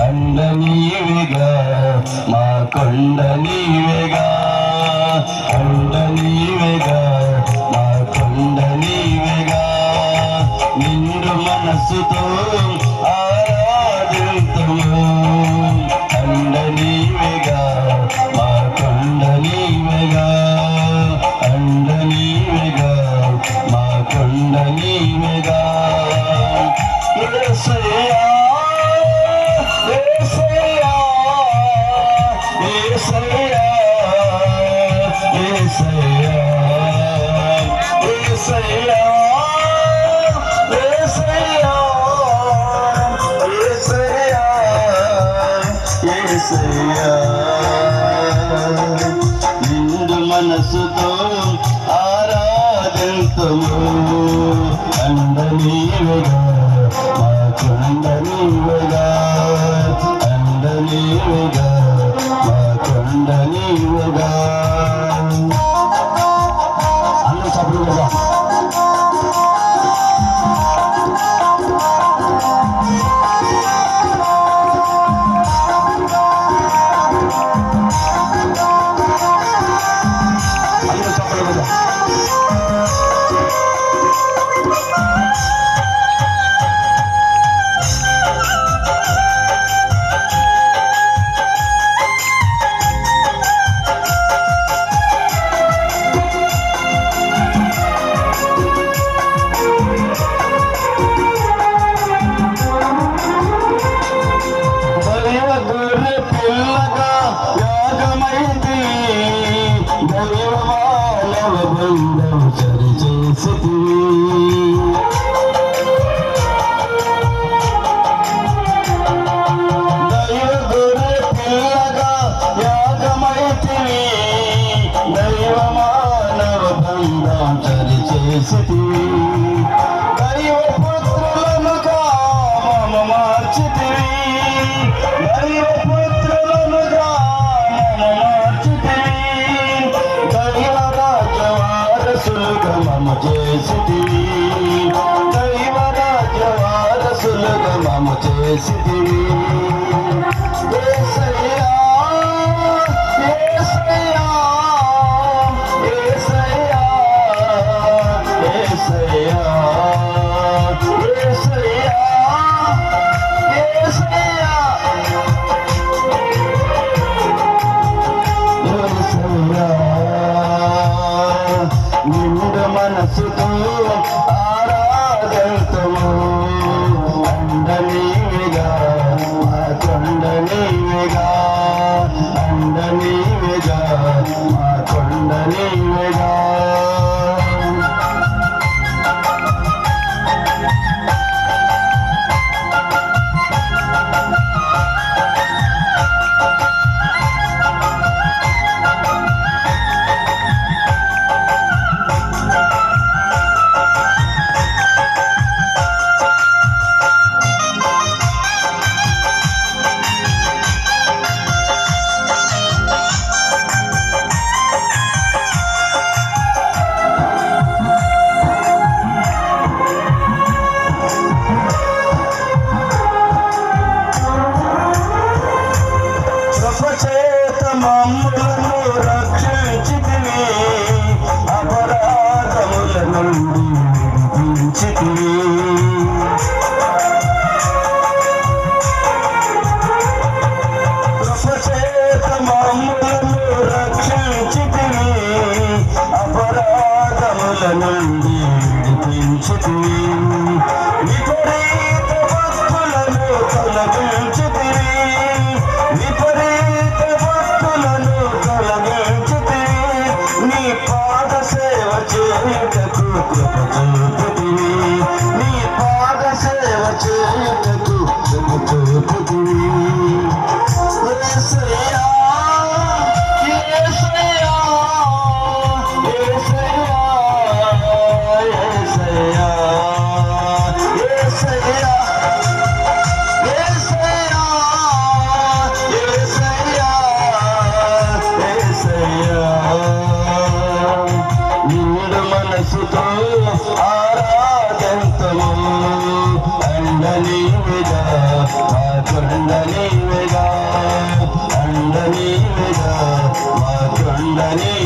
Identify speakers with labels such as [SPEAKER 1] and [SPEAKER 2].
[SPEAKER 1] అండ నీవేగా మా కొండ నీవేగా అండ నీవేగా మా కొండ నీవేగా నిండు మనసుతో ఆరాధింతుము అండ నీవేగా మా కొండ నీవేగా అండ నీవేగా మా కొండ నీవేగా యేసయ్యా యేసయ్యా యేసయ్యా యేసయ్యా యేసయ్యా యేసయ్యా యేసయ్యా యేసయ్యా నిండు మనసుతో ఆరాధింతుము అండ నీవేగా మా కొండ నీవేగా అండ నీవేగా మా కొండ నీవేగా అందరూ సభ్యులు కదా నిండు మనసుతో ఆరాధింతుము అండ నీవేగా మా కొండ నీవేగా అండ నీవేగా మా కొండ నీవేగా మనసుతో ఆరాధింతుము అండని నీవేగా మా కొండ నీవేగా అండ నీవేగా మా కొండ నీవేగా